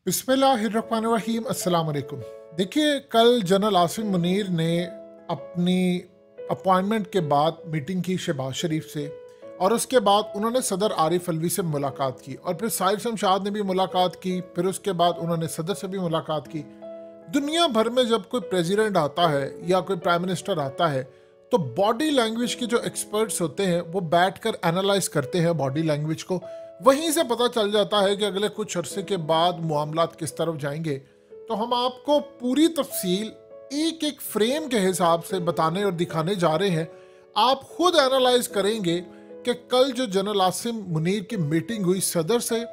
बिस्मिल्लाहिर्रहमानिर्रहीम अस्सलाम वालेकुम। देखिए, कल जनरल आसिम मुनीर ने अपनी अपॉइंटमेंट के बाद मीटिंग की शहबाज शरीफ से, और उसके बाद उन्होंने सदर आरिफ अलवी से मुलाकात की, और फिर साहिर शमशाद ने भी मुलाकात की, फिर उसके बाद उन्होंने सदर से भी मुलाकात की। दुनिया भर में जब कोई प्रेसिडेंट आता है या कोई प्राइम मिनिस्टर आता है तो बॉडी लैंग्वेज के जो एक्सपर्ट्स होते हैं वो बैठकर एनालाइज करते हैं बॉडी लैंग्वेज को। वहीं से पता चल जाता है कि अगले कुछ अरसे के बाद मामलात किस तरफ जाएंगे। तो हम आपको पूरी तफसील एक एक फ्रेम के हिसाब से बताने और दिखाने जा रहे हैं। आप खुद एनालाइज करेंगे कि कल जो जनरल आसिम मुनीर की मीटिंग हुई सदर से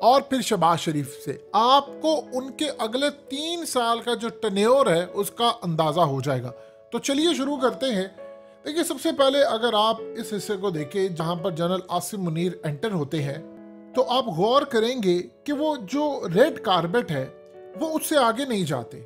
और फिर शहबाज शरीफ से, आपको उनके अगले 3 साल का जो टेन्योर है उसका अंदाजा हो जाएगा। तो चलिए शुरू करते हैं। देखिए, सबसे पहले अगर आप इस हिस्से को देखें जहां पर जनरल आसिम मुनीर एंटर होते हैं तो आप गौर करेंगे कि वो जो रेड कारपेट है वो उससे आगे नहीं जाते।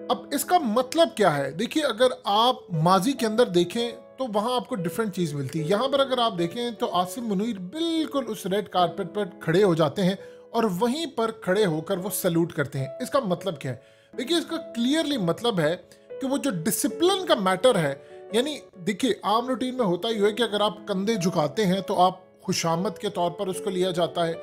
अब इसका मतलब क्या है? देखिए, अगर आप माजी के अंदर देखें तो वहां आपको डिफरेंट चीज मिलती है। यहां पर अगर आप देखें तो आसिम मुनीर बिल्कुल उस रेड कारपेट पर खड़े हो जाते हैं और वहीं पर खड़े होकर वो सैल्यूट करते हैं। इसका मतलब क्या है? देखिए, इसका क्लियरली मतलब है कि वो जो डिसिप्लिन का मैटर है, यानी देखिए आम रूटीन में होता ही है कि अगर आप कंधे झुकाते हैं तो आप खुशामद के तौर पर उसको लिया जाता है।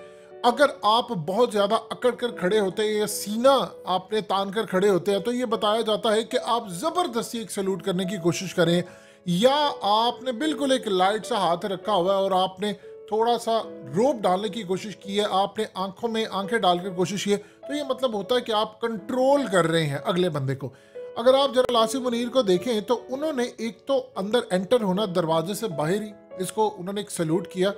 अगर आप बहुत ज्यादा अकड़ कर खड़े होते हैं या सीना आपने तान कर खड़े होते हैं तो ये बताया जाता है कि आप जबरदस्ती एक सैल्यूट करने की कोशिश करें। या आपने बिल्कुल एक लाइट सा हाथ रखा हुआ है और आपने थोड़ा सा रोप डालने की कोशिश की है, आपने आंखों में आंखें डालकर कोशिश की है, तो ये मतलब होता है कि आप कंट्रोल कर रहे हैं अगले बंदे को। अगर आप जनरल आसिम मुनीर को देखें तो उन्होंने एक तो अंदर एंटर होना दरवाजे से बाहर ही, इसको उन्होंने एक सैल्यूट किया,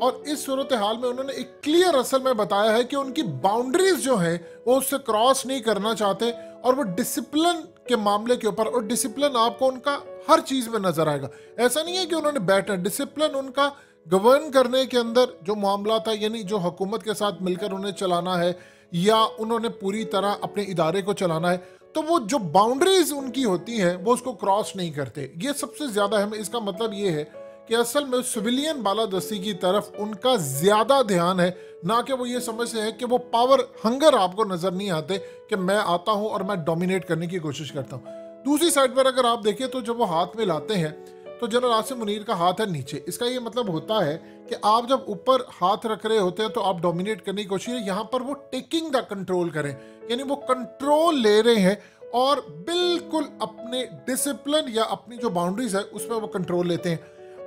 और इस सूरत हाल में उन्होंने एक क्लियर असल में बताया है कि उनकी बाउंड्रीज जो है वो उससे क्रॉस नहीं करना चाहते, और वो डिसिप्लिन के मामले के ऊपर, और डिसिप्लिन आपको उनका हर चीज में नजर आएगा। ऐसा नहीं है कि उन्होंने बैठना, डिसिप्लिन उनका गवर्न करने के अंदर जो मामला था, यानी जो हुकूमत के साथ मिलकर उन्हें चलाना है या उन्होंने पूरी तरह अपने इदारे को चलाना है, तो वो जो बाउंड्रीज उनकी होती हैं वो उसको क्रॉस नहीं करते। ये सबसे ज्यादा है। इसका मतलब ये है कि असल में सिविलियन बालादस्ती की तरफ उनका ज्यादा ध्यान है, ना कि वो ये समझते हैं कि वो पावर हंगर आपको नजर नहीं आते कि मैं आता हूं और मैं डोमिनेट करने की कोशिश करता हूं। दूसरी साइड पर अगर आप देखें तो जब वो हाथ में लाते हैं तो जनरल आसिम मुनीर का हाथ है नीचे। इसका ये मतलब होता है कि आप जब ऊपर हाथ रख रहे होते हैं तो आप डोमिनेट करने की कोशिश, यहाँ पर वो टेकिंग द कंट्रोल करें, यानी वो कंट्रोल ले रहे हैं और बिल्कुल अपने डिसिप्लिन या अपनी जो बाउंड्रीज है उसमें वो कंट्रोल लेते हैं।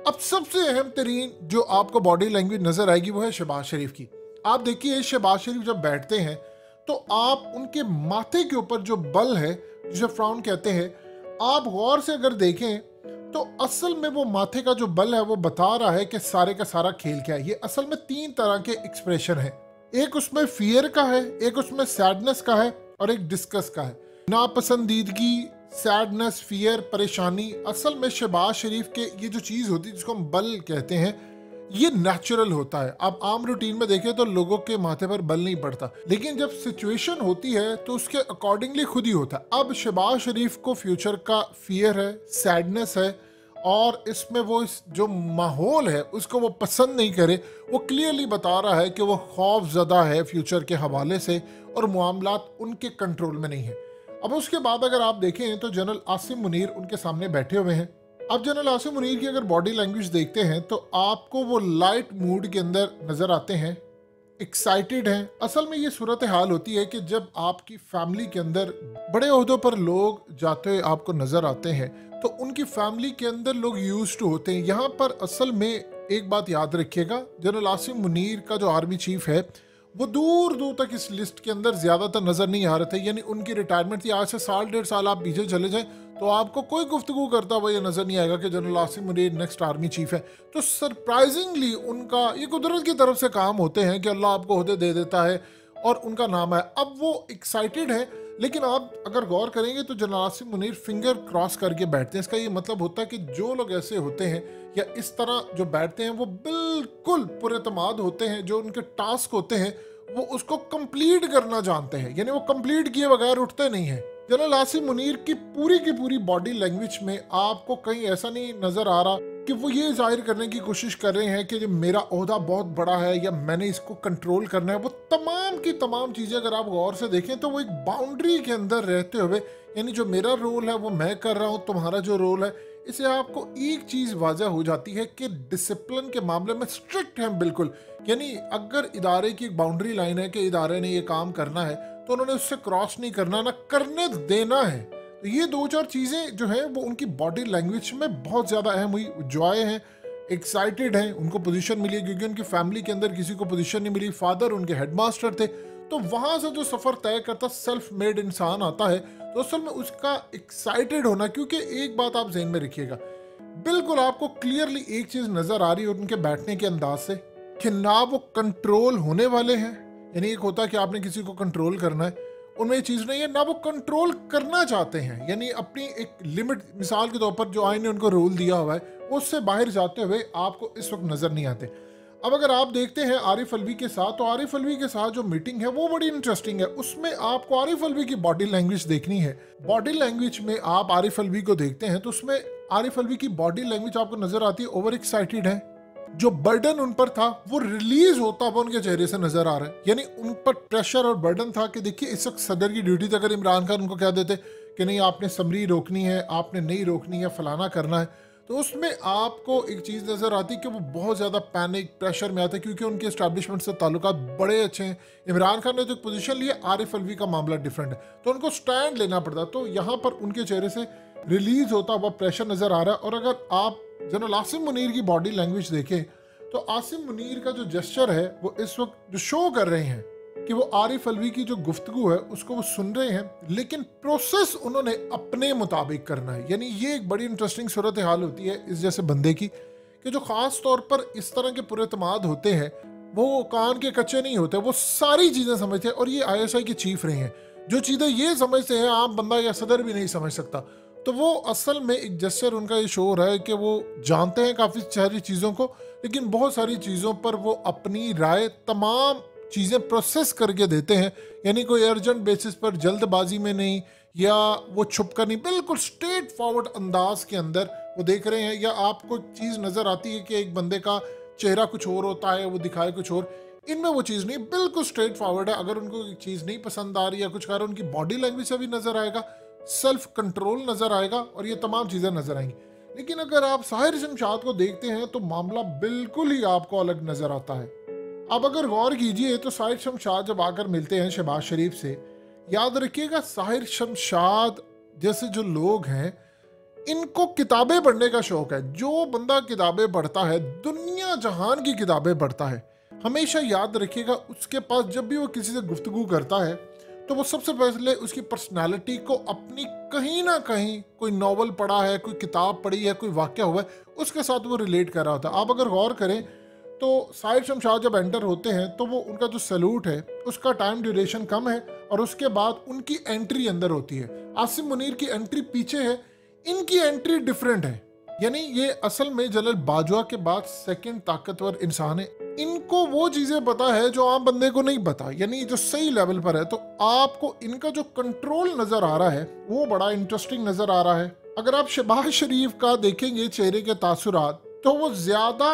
अब सबसे अहम तरीन जो आपको बॉडी लैंग्वेज नजर आएगी वो है शहबाज शरीफ की। आप देखिए, शहबाज शरीफ जब बैठते हैं तो आप उनके माथे के ऊपर जो बल है, जिसे फ्राउन कहते हैं, आप गौर से अगर देखें तो असल में वो माथे का जो बल है वो बता रहा है कि सारे का सारा खेल क्या है। ये असल में 3 तरह के एक्सप्रेशन है। एक उसमें फियर का है, एक उसमें सैडनेस का है, और एक डिस्कस का है। नापसंदीदगी, सैडनेस, फियर, परेशानी, असल में शहबाज शरीफ के ये जो चीज होती है जिसको हम बल कहते हैं, ये नेचुरल होता है। आप आम रूटीन में देखें तो लोगों के माथे पर बल नहीं पड़ता, लेकिन जब सिचुएशन होती है तो उसके अकॉर्डिंगली खुद ही होता है। अब शहबाज शरीफ को फ्यूचर का फियर है, सैडनेस है, और इसमें वो इस जो माहौल है उसको वो पसंद नहीं करे। वो क्लियरली बता रहा है कि वो खौफ ज़दा है फ्यूचर के हवाले से और मामलात उनके कंट्रोल में नहीं है। अब उसके बाद अगर आप देखें तो जनरल आसिम मुनीर उनके सामने बैठे हुए हैं। अब जनरल आसिम मुनीर की अगर बॉडी लैंग्वेज देखते हैं तो आपको वो लाइट मूड के अंदर नजर आते हैं, एक्साइटेड हैं। असल में ये सूरत हाल होती है कि जब आपकी फैमिली के अंदर बड़े ओहदों पर लोग जाते हुए आपको नजर आते हैं तो उनकी फैमिली के अंदर लोग यूज टू होते हैं। यहाँ पर असल में एक बात याद रखिएगा, जनरल आसिम मुनीर का जो आर्मी चीफ है वो दूर दूर तक इस लिस्ट के अंदर ज्यादातर नजर नहीं आ रहे थे। यानी उनकी रिटायरमेंट थी, आज से 1.5 साल आप पीछे चले जाएं तो आपको कोई गुफ्तगू करता हुआ ये नजर नहीं आएगा कि general Asim Munir next army chief है। तो सरप्राइजिंगली उनका ये कुदरत की तरफ से काम होते हैं कि अल्लाह आपको ओहदे दे देता है और उनका नाम है। अब वो एक्साइटेड है, लेकिन आप अगर गौर करेंगे तो general Asim Munir finger cross करके बैठते हैं। इसका ये मतलब होता है कि जो लोग ऐसे होते हैं या इस तरह जो बैठते हैं वो बिल्कुल पुरएतमाद होते हैं। जो उनके टास्क होते हैं वो उसको कंप्लीट करना जानते हैं, यानी वो कंप्लीट किए बगैर उठते नहीं हैं। जनरल आसिम मुनीर की पूरी बॉडी लैंग्वेज में आपको कहीं ऐसा नहीं नजर आ रहा कि वो ये जाहिर करने की कोशिश कर रहे हैं कि जो मेरा ओहदा बहुत बड़ा है या मैंने इसको कंट्रोल करना है। वो तमाम की तमाम चीज़ें अगर आप गौर से देखें तो वो एक बाउंड्री के अंदर रहते हुए, यानी जो मेरा रोल है वो मैं कर रहा हूँ, तुम्हारा जो रोल है, इससे आपको एक चीज़ वाजह हो जाती है कि डिसिप्लिन के मामले में स्ट्रिक्ट हैं बिल्कुल। यानी अगर इदारे की एक बाउंड्री लाइन है कि इदारे ने ये काम करना है तो उन्होंने उससे क्रॉस नहीं करना, ना करने देना है। तो ये दो चार चीज़ें जो है वो उनकी बॉडी लैंग्वेज में बहुत ज़्यादा अहम हुई। जॉय हैं, एक्साइटेड हैं, उनको पोजीशन मिली क्योंकि उनकी फैमिली के अंदर किसी को पोजीशन नहीं मिली, फादर उनके हेडमास्टर थे। तो वहाँ से जो सफ़र तय करता सेल्फ मेड इंसान आता है तो असल में उसका एक्साइटेड होना, क्योंकि एक बात आप जहन में रखिएगा, बिल्कुल आपको क्लियरली एक चीज़ नज़र आ रही है उनके बैठने के अंदाज से कि ना वो कंट्रोल होने वाले हैं। यानी एक होता है कि आपने किसी को कंट्रोल करना है, उनमें ये चीज़ नहीं है, ना वो कंट्रोल करना चाहते हैं। यानी अपनी एक लिमिट, मिसाल के तौर पर जो आईने उनको रूल दिया हुआ है उससे बाहर जाते हुए आपको इस वक्त नज़र नहीं आते। अब अगर आप देखते हैं आरिफ अलवी के साथ, तो आरिफ अलवी के साथ जो मीटिंग है वो बड़ी इंटरेस्टिंग है। उसमें आपको आरिफ अलवी की बॉडी लैंग्वेज देखनी है। बॉडी लैंग्वेज में आप आरिफ अलवी को देखते हैं तो उसमें आरिफ अलवी की बॉडी लैंग्वेज आपको नजर आती है ओवर एक्साइटेड है। जो बर्डन उन पर था वो रिलीज होता हुआ उनके चेहरे से नजर आ रहा है। यानी उन पर प्रेशर और बर्डन था कि देखिए इस वक्त सदर की ड्यूटी थी, अगर इमरान खान उनको कह देते कि नहीं आपने समरी रोकनी है, आपने नहीं रोकनी है, फलाना करना है, तो उसमें आपको एक चीज़ नज़र आती कि वो बहुत ज़्यादा पैनिक प्रेशर में आते क्योंकि उनके एस्टैब्लिशमेंट से ताल्लुकात बड़े अच्छे हैं। इमरान खान ने जो पोजीशन ली है, आरिफ अलवी का मामला डिफरेंट है, तो उनको स्टैंड लेना पड़ता। तो यहाँ पर उनके चेहरे से रिलीज होता हुआ प्रेशर नज़र आ रहा है। और अगर आप जनरल आसिम मुनीर की बॉडी लैंग्वेज देखें तो आसिम मुनीर का जो जेस्चर है वो इस वक्त जो शो कर रहे हैं कि वो आरिफ अलवी की जो गुफ्तगू है उसको वो सुन रहे हैं, लेकिन प्रोसेस उन्होंने अपने मुताबिक करना है। यानी ये एक बड़ी इंटरेस्टिंग सूरत हाल होती है इस जैसे बंदे की कि जो ख़ास तौर पर इस तरह के पुरएतमाद होते हैं वो कान के कच्चे नहीं होते, वो सारी चीज़ें समझते हैं। और ये ISI के चीफ रहे हैं, जो चीज़ें ये समझते हैं आम बंदा या सदर भी नहीं समझ सकता। तो वो असल में एक जेस्चर उनका ये शो हो रहा है कि वो जानते हैं काफ़ी सारी चीज़ों को, लेकिन बहुत सारी चीज़ों पर वो अपनी राय, तमाम चीज़ें प्रोसेस करके देते हैं। यानी कोई अर्जेंट बेसिस पर जल्दबाजी में नहीं, या वो छुप कर नहीं, बिल्कुल स्ट्रेट फॉरवर्ड अंदाज के अंदर वो देख रहे हैं। या आपको चीज़ नज़र आती है कि एक बंदे का चेहरा कुछ और होता है, वो दिखाए कुछ और, इनमें वो चीज़ नहीं, बिल्कुल स्ट्रेट फॉरवर्ड है। अगर उनको एक चीज़ नहीं पसंद आ रही है कुछ कारण, उनकी बॉडी लैंग्वेज से भी नज़र आएगा, सेल्फ कंट्रोल नज़र आएगा और ये तमाम चीज़ें नज़र आएंगी। लेकिन अगर आप साहिर शमशाद को देखते हैं तो मामला बिल्कुल ही आपको अलग नज़र आता है। अब अगर गौर कीजिए तो साहिर शमशाद जब आकर मिलते हैं शहबाज शरीफ से, याद रखिएगा साहिर शमशाद जैसे जो लोग हैं इनको किताबें पढ़ने का शौक है। जो बंदा किताबें पढ़ता है, दुनिया जहान की किताबें पढ़ता है, हमेशा याद रखिएगा उसके पास जब भी वो किसी से गुफ्तगू करता है तो वो सबसे पहले उसकी पर्सनालिटी को अपनी कहीं ना कहीं कोई नॉवल पढ़ा है, कोई किताब पढ़ी है, कोई वाक़या हुआ है, उसके साथ वो रिलेट कर रहा होता है। आप अगर गौर करें तो साहिर शमशाद जब एंटर होते हैं तो वो उनका जो सैल्यूट है उसका टाइम ड्यूरेशन कम है और उसके बाद उनकी एंट्री अंदर होती है। आसिम मुनीर की एंट्री पीछे है, इनकी एंट्री डिफरेंट है। यानी ये असल में जनरल बाजवा के बाद सेकंड ताकतवर इंसान है। इनको वो चीजें पता है जो आम बंदे को नहीं पता, यानी जो सही लेवल पर है। तो आपको इनका जो कंट्रोल नजर आ रहा है वो बड़ा इंटरेस्टिंग नजर आ रहा है। अगर आप शहबाज शरीफ का देखेंगे चेहरे के तासुरात तो वो ज्यादा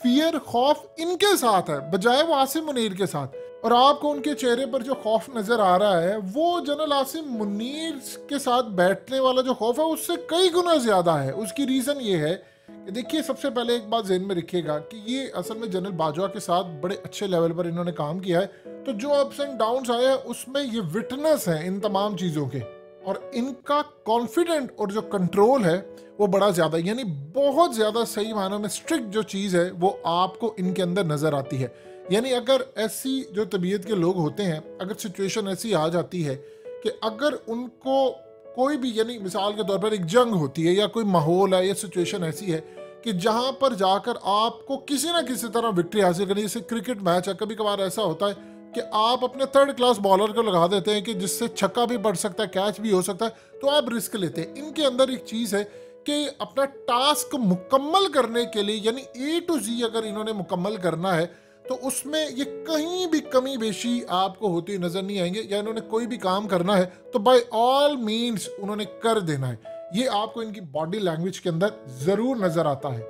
फियर, खौफ इनके साथ है बजाय वो आसिम मुनीर के साथ। और आपको उनके चेहरे पर जो खौफ नजर आ रहा है वो जनरल आसिम मुनीर के साथ बैठने वाला जो खौफ है उससे कई गुना ज्यादा है। उसकी रीजन ये है कि देखिए, सबसे पहले एक बात ज़हन में रखिएगा कि ये असल में जनरल बाजवा के साथ बड़े अच्छे लेवल पर इन्होंने काम किया है। तो जो अप्स एंड डाउन्स आए हैं उसमें ये विटनेस है इन तमाम चीज़ों के, और इनका कॉन्फिडेंट और जो कंट्रोल है वो बड़ा ज़्यादा, यानी बहुत ज़्यादा सही मानों में स्ट्रिक्ट जो चीज़ है वो आपको इनके अंदर नज़र आती है। यानी अगर ऐसी जो तबीयत के लोग होते हैं, अगर सिचुएशन ऐसी आ जाती है कि अगर उनको कोई भी, यानी मिसाल के तौर पर एक जंग होती है या कोई माहौल है या सिचुएशन ऐसी है कि जहां पर जाकर आपको किसी ना किसी तरह विक्ट्री हासिल करनी, जैसे क्रिकेट मैच है, कभी कभार ऐसा होता है कि आप अपने थर्ड क्लास बॉलर को लगा देते हैं कि जिससे छक्का भी पड़ सकता है, कैच भी हो सकता है, तो आप रिस्क लेते हैं। इनके अंदर एक चीज़ है कि अपना टास्क मुकम्मल करने के लिए, यानी A to Z अगर इन्होंने मुकम्मल करना है तो उसमें ये कहीं भी कमी बेशी आपको होती नजर नहीं आएंगे, या इन्होंने कोई भी काम करना है तो बाय ऑल मीन्स उन्होंने कर देना है। ये आपको इनकी बॉडी लैंग्वेज के अंदर जरूर नजर आता है।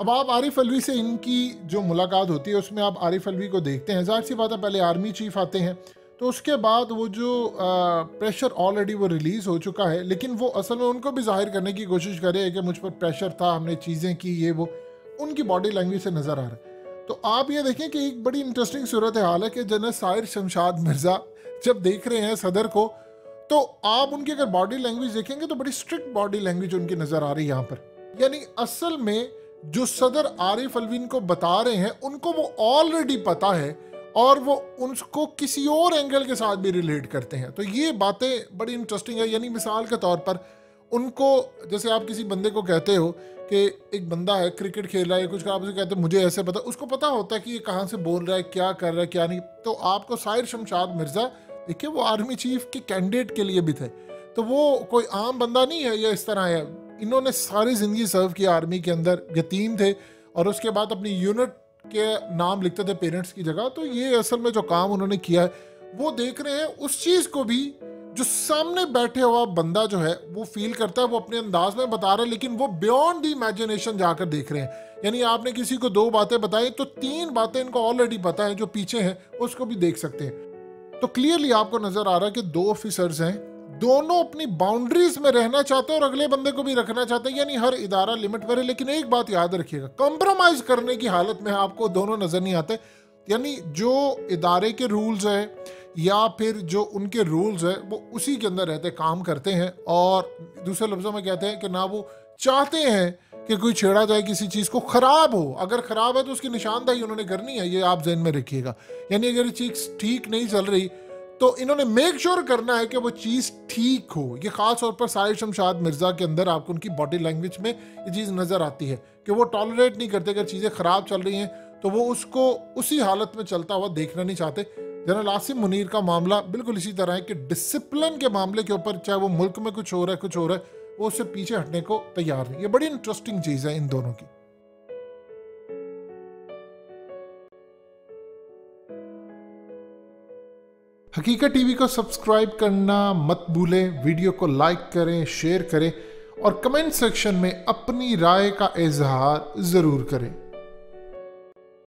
अब आप आरिफ अलवी से इनकी जो मुलाकात होती है उसमें आप आरिफ अलवी को देखते हैं, जाहिर सी बात है पहले आर्मी चीफ आते हैं, तो उसके बाद वो जो प्रेशर ऑलरेडी वो रिलीज़ हो चुका है, लेकिन वो असल में उनको भी जाहिर करने की कोशिश करे कि मुझ पर प्रेशर था, हमने चीज़ें की, ये वो उनकी बॉडी लैंग्वेज से नज़र आ रहा है। तो आप ये देखें कि एक बड़ी इंटरेस्टिंग सूरत हाल है कि जनरल साहिर शमशाद मिर्ज़ा जब देख रहे हैं सदर को, तो आप उनकी अगर बॉडी लैंग्वेज देखेंगे तो बड़ी स्ट्रिक्ट बॉडी लैंग्वेज उनकी नज़र आ रही है यहाँ पर। यानी असल में जो सदर आरिफ अलवी को बता रहे हैं उनको वो ऑलरेडी पता है और वो उनको किसी और एंगल के साथ भी रिलेट करते हैं। तो ये बातें बड़ी इंटरेस्टिंग है। यानी मिसाल के तौर पर उनको, जैसे आप किसी बंदे को कहते हो कि एक बंदा है क्रिकेट खेल रहा है कुछ, आप उसे कहते हो मुझे ऐसे पता, उसको पता होता है कि ये कहाँ से बोल रहा है, क्या कर रहा है, क्या नहीं। तो आपको साहिर शमशाद मिर्ज़ा देखिए, वो आर्मी चीफ के कैंडिडेट के लिए भी थे, तो वो कोई आम बंदा नहीं है या इस तरह है। इन्होंने सारी ज़िंदगी सर्व किया आर्मी के अंदर, यतीम थे और उसके बाद अपनी यूनिट के नाम लिखते थे पेरेंट्स की जगह। तो ये असल में जो काम उन्होंने किया है वो देख रहे हैं, उस चीज़ को भी जो सामने बैठे हुआ बंदा जो है वो फील करता है, वो अपने अंदाज में बता रहा है, लेकिन वो बियॉन्ड द इमेजिनेशन जाकर देख रहे हैं। यानी आपने किसी को 2 बातें बताई तो 3 बातें इनको ऑलरेडी पता है, जो पीछे हैं उसको भी देख सकते हैं। तो क्लियरली आपको नजर आ रहा है कि 2 ऑफिसर्स हैं, दोनों अपनी बाउंड्रीज में रहना चाहते हैं और अगले बंदे को भी रखना चाहते हैं। यानी हर इदारा लिमिट पर है, लेकिन एक बात याद रखिएगा, कॉम्प्रोमाइज करने की हालत में आपको दोनों नजर नहीं आते। यानी जो इदारे के रूल्स है या फिर जो उनके रूल्स है वो उसी के अंदर रहते, काम करते हैं। और दूसरे लफ्जों में कहते हैं कि ना वो चाहते हैं कि कोई छेड़ा जाए, किसी चीज़ को ख़राब हो, अगर ख़राब है तो उसकी निशानदाही उन्होंने करनी है, ये आप जहन में रखिएगा। यानी अगर ये चीज़ ठीक नहीं चल रही तो इन्होंने मेक श्योर करना है कि वो चीज़ ठीक हो। ये खास तौर पर साहिर शमशाद मिर्ज़ा के अंदर आपको उनकी बॉडी लैंग्वेज में ये चीज़ नज़र आती है कि वो टॉलरेट नहीं करते, अगर चीज़ें ख़राब चल रही हैं तो वो उसको उसी हालत में चलता हुआ देखना नहीं चाहते। जनरल आसिम मुनीर का मामला बिल्कुल इसी तरह है कि डिसिप्लिन के मामले के ऊपर, चाहे वो मुल्क में कुछ हो रहा है कुछ हो रहा है, वो उससे पीछे हटने को तैयार नहीं। ये बड़ी इंटरेस्टिंग चीज़ है इन दोनों की। हकीकत टीवी को सब्सक्राइब करना मत भूलें, वीडियो को लाइक करें, शेयर करें और कमेंट सेक्शन में अपनी राय का इजहार ज़रूर करें।